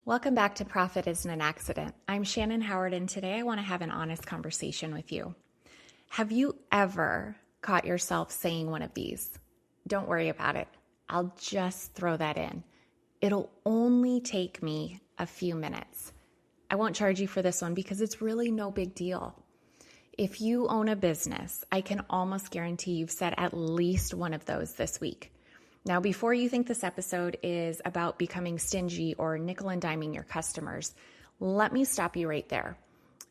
Welcome back to Profit Isn't an Accident. I'm Shannon Howard, and today I want to have an honest conversation with you. Have you ever caught yourself saying one of these? Don't worry about it. I'll just throw that in. It'll only take me a few minutes. I won't charge you for this one because it's really no big deal. If you own a business, I can almost guarantee you've said at least one of those this week. Now, before you think this episode is about becoming stingy or nickel and diming your customers, let me stop you right there.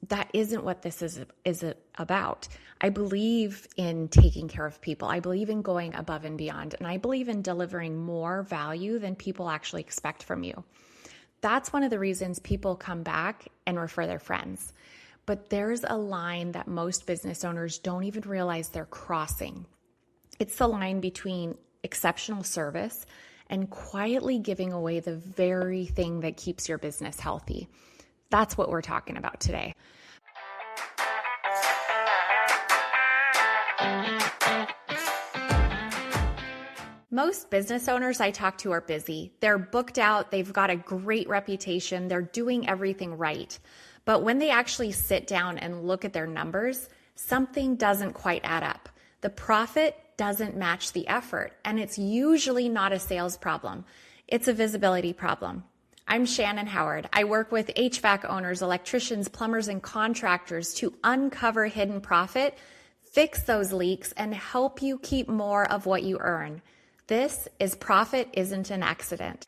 That isn't what this is about. I believe in taking care of people. I believe in going above and beyond, and I believe in delivering more value than people actually expect from you. That's one of the reasons people come back and refer their friends. But there's a line that most business owners don't even realize they're crossing. It's the line between exceptional service and quietly giving away the very thing that keeps your business healthy. That's what we're talking about today. Most business owners I talk to are busy. They're booked out. They've got a great reputation. They're doing everything right. But when they actually sit down and look at their numbers, something doesn't quite add up. The profit doesn't match the effort, and it's usually not a sales problem. It's a visibility problem. I'm Shannon Howard. I work with HVAC owners, electricians, plumbers, and contractors to uncover hidden profit, fix those leaks, and help you keep more of what you earn. This is Profit Isn't an Accident.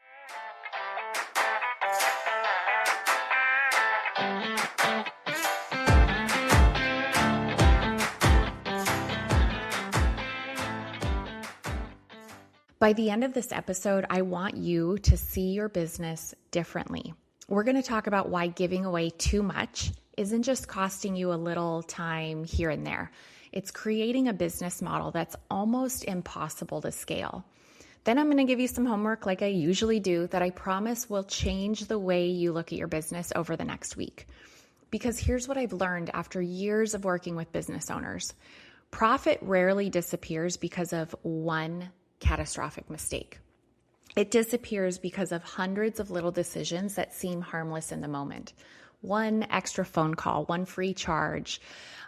By the end of this episode, I want you to see your business differently. We're going to talk about why giving away too much isn't just costing you a little time here and there. It's creating a business model that's almost impossible to scale. Then I'm going to give you some homework like I usually do that I promise will change the way you look at your business over the next week. Because here's what I've learned after years of working with business owners. Profit rarely disappears because of one catastrophic mistake. It disappears because of hundreds of little decisions that seem harmless in the moment. One extra phone call, one free charge,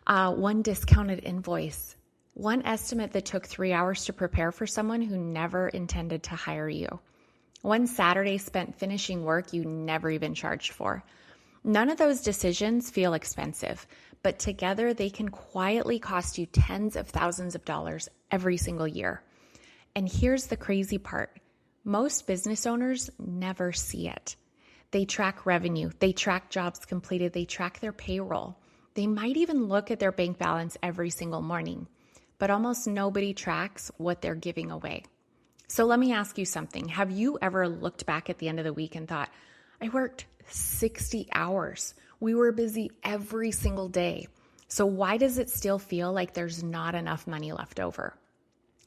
one discounted invoice, one estimate that took 3 hours to prepare for someone who never intended to hire you, one Saturday spent finishing work you never even charged for. None of those decisions feel expensive, but together they can quietly cost you tens of thousands of dollars every single year. And here's the crazy part. Most business owners never see it. They track revenue, they track jobs completed, they track their payroll. They might even look at their bank balance every single morning, but almost nobody tracks what they're giving away. So let me ask you something. Have you ever looked back at the end of the week and thought, I worked 60 hours. We were busy every single day. So why does it still feel like there's not enough money left over?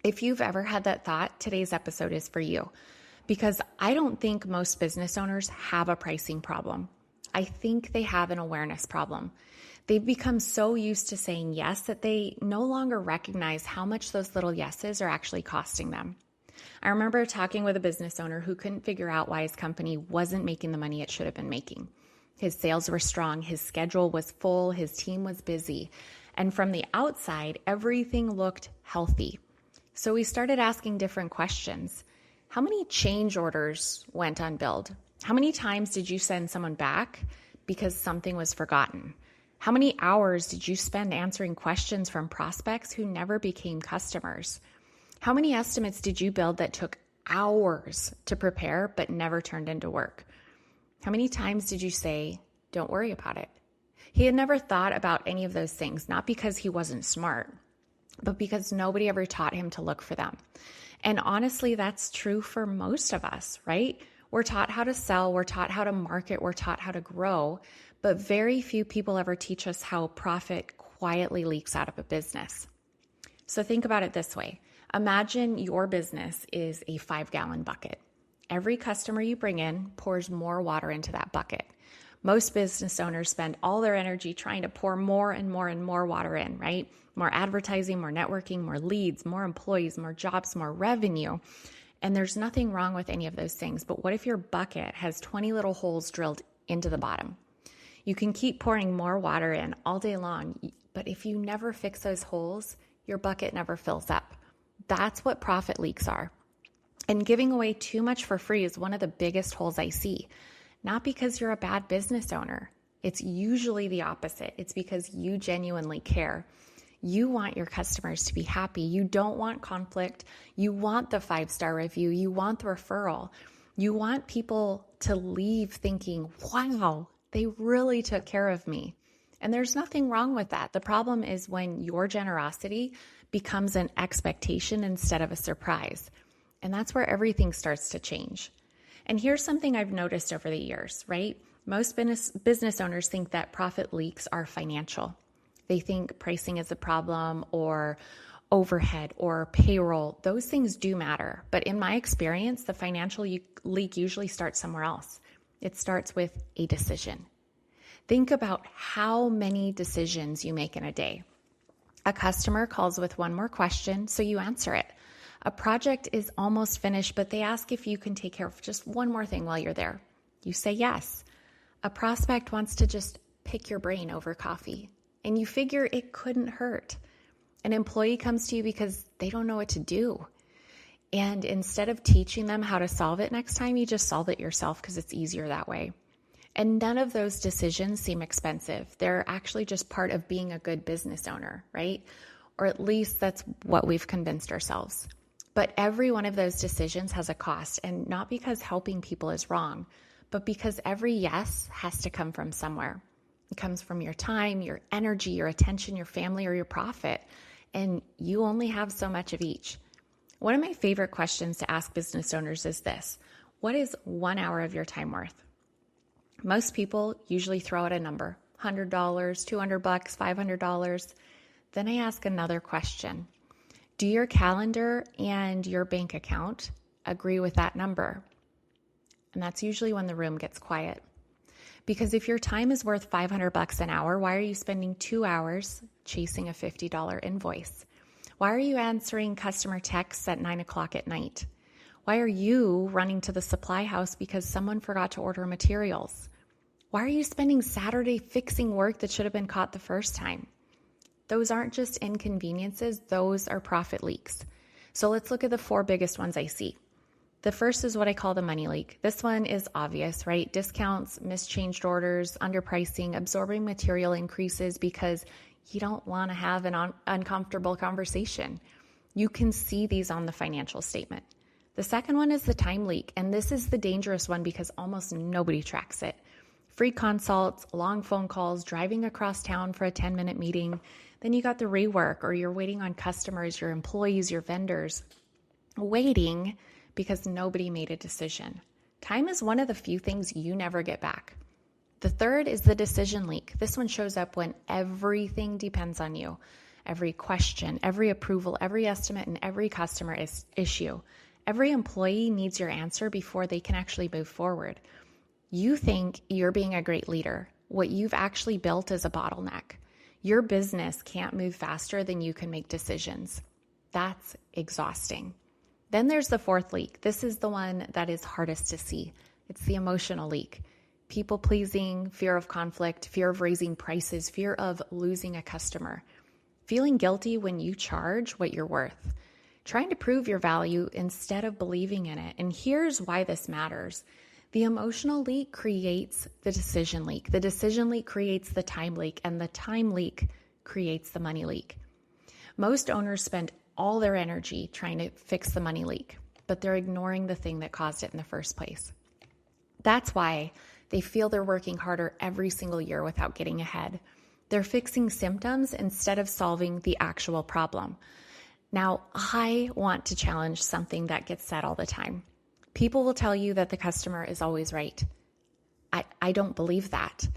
If you've ever had that thought, today's episode is for you, because I don't think most business owners have a pricing problem. I think they have an awareness problem. They've become so used to saying yes that they no longer recognize how much those little yeses are actually costing them. I remember talking with a business owner who couldn't figure out why his company wasn't making the money it should have been making. His sales were strong, his schedule was full, his team was busy, and from the outside, everything looked healthy. So we started asking different questions. How many change orders went unbilled? How many times did you send someone back because something was forgotten? How many hours did you spend answering questions from prospects who never became customers? How many estimates did you build that took hours to prepare but never turned into work? How many times did you say, don't worry about it? He had never thought about any of those things, not because he wasn't smart, but because nobody ever taught him to look for them. And honestly, that's true for most of us, right? We're taught how to sell, we're taught how to market, we're taught how to grow, but very few people ever teach us how profit quietly leaks out of a business. So think about it this way. Imagine your business is a 5-gallon bucket. Every customer you bring in pours more water into that bucket. Most business owners spend all their energy trying to pour more and more and more water in, right? More advertising, more networking, more leads, more employees, more jobs, more revenue. And there's nothing wrong with any of those things. But what if your bucket has 20 little holes drilled into the bottom? You can keep pouring more water in all day long, but if you never fix those holes, your bucket never fills up. That's what profit leaks are. And giving away too much for free is one of the biggest holes I see. Not because you're a bad business owner. It's usually the opposite. It's because you genuinely care. You want your customers to be happy. You don't want conflict. You want the 5-star review. You want the referral. You want people to leave thinking, wow, they really took care of me. And there's nothing wrong with that. The problem is when your generosity becomes an expectation instead of a surprise. And that's where everything starts to change. And here's something I've noticed over the years, right? Most business owners think that profit leaks are financial. They think pricing is a problem or overhead or payroll. Those things do matter. But in my experience, the financial leak usually starts somewhere else. It starts with a decision. Think about how many decisions you make in a day. A customer calls with one more question, so you answer it. A project is almost finished, but they ask if you can take care of just one more thing while you're there. You say yes. A prospect wants to just pick your brain over coffee, and you figure it couldn't hurt. An employee comes to you because they don't know what to do. And instead of teaching them how to solve it next time, you just solve it yourself because it's easier that way. And none of those decisions seem expensive. They're actually just part of being a good business owner, right? Or at least that's what we've convinced ourselves. But every one of those decisions has a cost, and not because helping people is wrong, but because every yes has to come from somewhere. It comes from your time, your energy, your attention, your family, or your profit. And you only have so much of each. One of my favorite questions to ask business owners is this: what is 1 hour of your time worth? Most people usually throw out a number, $100, $200, $500. Then I ask another question. Do your calendar and your bank account agree with that number? And that's usually when the room gets quiet. Because if your time is worth $500 an hour, why are you spending 2 hours chasing a $50 invoice? Why are you answering customer texts at 9 o'clock at night? Why are you running to the supply house because someone forgot to order materials? Why are you spending Saturday fixing work that should have been caught the first time? Those aren't just inconveniences, those are profit leaks. So let's look at the 4 biggest ones I see. The first is what I call the money leak. This one is obvious, right? Discounts, mischanged orders, underpricing, absorbing material increases because you don't want to have an uncomfortable conversation. You can see these on the financial statement. The second one is the time leak, and this is the dangerous one because almost nobody tracks it. Free consults, long phone calls, driving across town for a 10-minute meeting. Then you got the rework, or you're waiting on customers, your employees, your vendors, waiting because nobody made a decision. Time is one of the few things you never get back. The third is the decision leak. This one shows up when everything depends on you. Every question, every approval, every estimate, and every customer issue. Every employee needs your answer before they can actually move forward. You think you're being a great leader. What you've actually built is a bottleneck. Your business can't move faster than you can make decisions. That's exhausting. Then there's the fourth leak. This is the one that is hardest to see. It's the emotional leak. People pleasing, fear of conflict, fear of raising prices, fear of losing a customer. Feeling guilty when you charge what you're worth. Trying to prove your value instead of believing in it. And here's why this matters. The emotional leak creates the decision leak. The decision leak creates the time leak, and the time leak creates the money leak. Most owners spend all their energy trying to fix the money leak, but they're ignoring the thing that caused it in the first place. That's why they feel they're working harder every single year without getting ahead. They're fixing symptoms instead of solving the actual problem. Now, I want to challenge something that gets said all the time. People will tell you that the customer is always right. I don't believe that.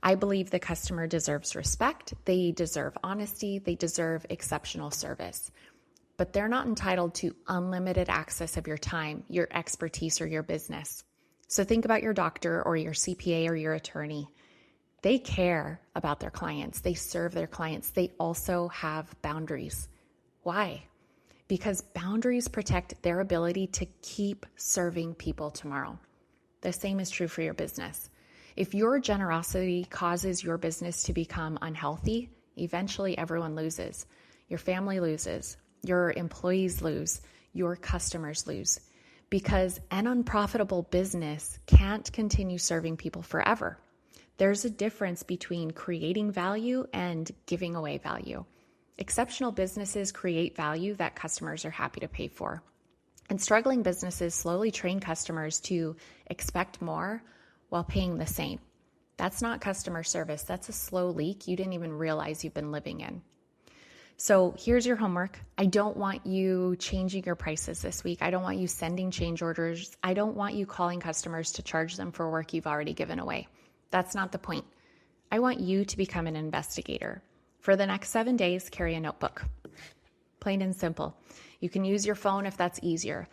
I believe the customer deserves respect. They deserve honesty. They deserve exceptional service. But they're not entitled to unlimited access of your time, your expertise, or your business. So think about your doctor or your CPA or your attorney. They care about their clients. They serve their clients. They also have boundaries. Why? because boundaries protect their ability to keep serving people tomorrow. The same is true for your business. If your generosity causes your business to become unhealthy, eventually everyone loses. Your family loses, your employees lose, your customers lose, because an unprofitable business can't continue serving people forever. There's a difference between creating value and giving away value. Exceptional businesses create value that customers are happy to pay for. And struggling businesses slowly train customers to expect more while paying the same. That's not customer service. That's a slow leak you didn't even realize you've been living in. So here's your homework. I don't want you changing your prices this week. I don't want you sending change orders. I don't want you calling customers to charge them for work you've already given away. That's not the point. I want you to become an investigator. For the next 7 days, carry a notebook. Plain and simple. You can use your phone if that's easier.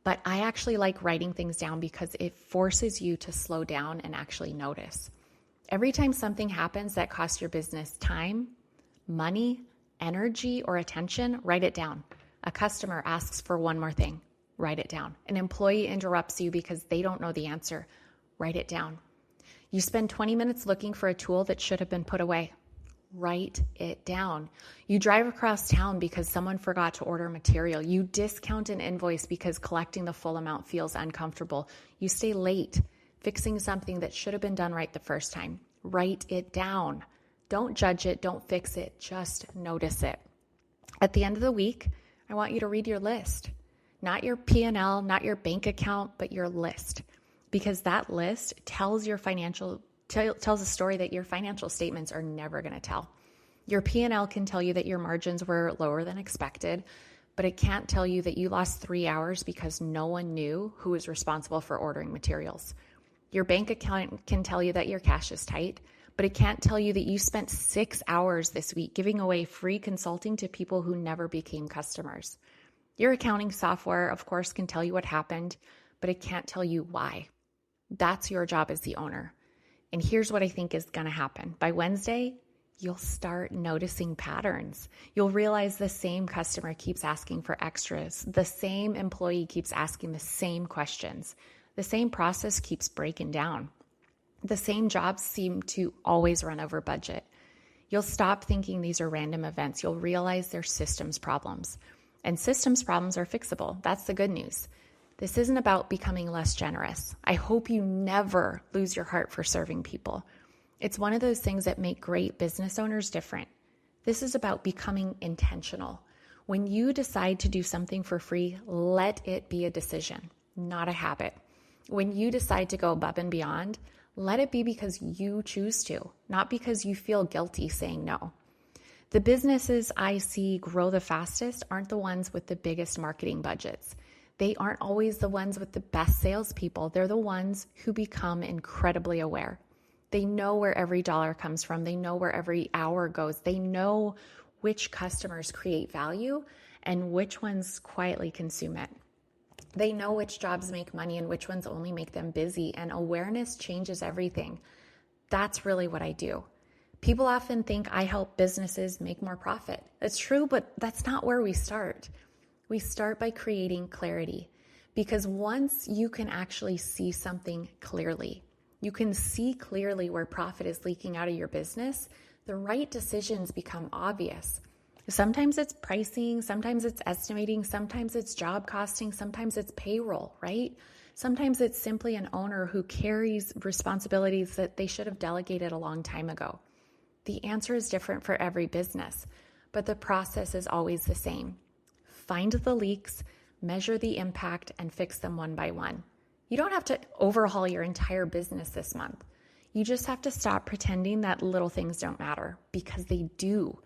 But I actually like writing things down because it forces you to slow down and actually notice. Every time something happens that costs your business time, money, energy, or attention, write it down. A customer asks for one more thing, write it down. An employee interrupts you because they don't know the answer, write it down. You spend 20 minutes looking for a tool that should have been put away, write it down. You drive across town because someone forgot to order material. You discount an invoice because collecting the full amount feels uncomfortable. You stay late fixing something that should have been done right the first time. Write it down. Don't judge it. Don't fix it. Just notice it. At the end of the week, I want you to read your list. Not your P&L, not your bank account, but your list. Because that list tells a story that your financial statements are never going to tell. Your P&L can tell you that your margins were lower than expected, but it can't tell you that you lost 3 hours because no one knew who was responsible for ordering materials. Your bank account can tell you that your cash is tight, but it can't tell you that you spent 6 hours this week giving away free consulting to people who never became customers. Your accounting software, of course, can tell you what happened, but it can't tell you why. That's your job as the owner. And here's what I think is going to happen. By Wednesday, you'll start noticing patterns. You'll realize the same customer keeps asking for extras. The same employee keeps asking the same questions. The same process keeps breaking down. The same jobs seem to always run over budget. You'll stop thinking these are random events. You'll realize they're systems problems. And systems problems are fixable. That's the good news. This isn't about becoming less generous. I hope you never lose your heart for serving people. It's one of those things that make great business owners different. This is about becoming intentional. When you decide to do something for free, let it be a decision, not a habit. When you decide to go above and beyond, let it be because you choose to, not because you feel guilty saying no. The businesses I see grow the fastest aren't the ones with the biggest marketing budgets. They aren't always the ones with the best salespeople. They're the ones who become incredibly aware. They know where every dollar comes from. They know where every hour goes. They know which customers create value and which ones quietly consume it. They know which jobs make money and which ones only make them busy, and awareness changes everything. That's really what I do. People often think I help businesses make more profit. That's true, but that's not where we start. We start by creating clarity, because once you can actually see something clearly, you can see clearly where profit is leaking out of your business, the right decisions become obvious. Sometimes it's pricing, sometimes it's estimating, sometimes it's job costing, sometimes it's payroll, right? Sometimes it's simply an owner who carries responsibilities that they should have delegated a long time ago. The answer is different for every business, but the process is always the same. Find the leaks, measure the impact, and fix them one by one. You don't have to overhaul your entire business this month. You just have to stop pretending that little things don't matter, because they do.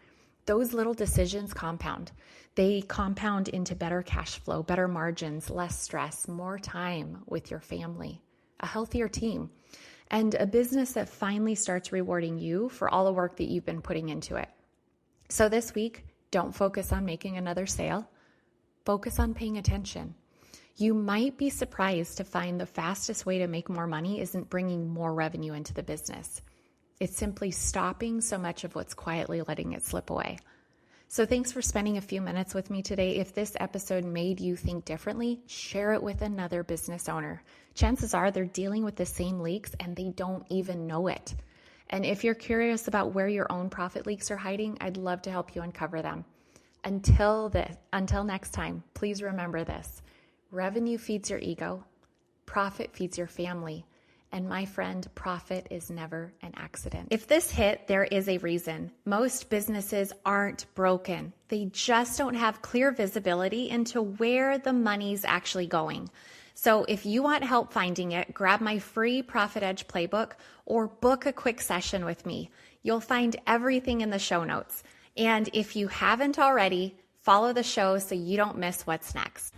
Those little decisions compound. They compound into better cash flow, better margins, less stress, more time with your family, a healthier team, and a business that finally starts rewarding you for all the work that you've been putting into it. So this week, don't focus on making another sale. Focus on paying attention. You might be surprised to find the fastest way to make more money isn't bringing more revenue into the business. It's simply stopping so much of what's quietly letting it slip away. So thanks for spending a few minutes with me today. If this episode made you think differently, share it with another business owner. Chances are they're dealing with the same leaks and they don't even know it. And if you're curious about where your own profit leaks are hiding, I'd love to help you uncover them. Until next time, please remember this. Revenue feeds your ego, profit feeds your family, and my friend, profit is never an accident. If this hit, there is a reason. Most businesses aren't broken. They just don't have clear visibility into where the money's actually going. So if you want help finding it, grab my free Profit Edge playbook or book a quick session with me. You'll find everything in the show notes. And if you haven't already, follow the show so you don't miss what's next.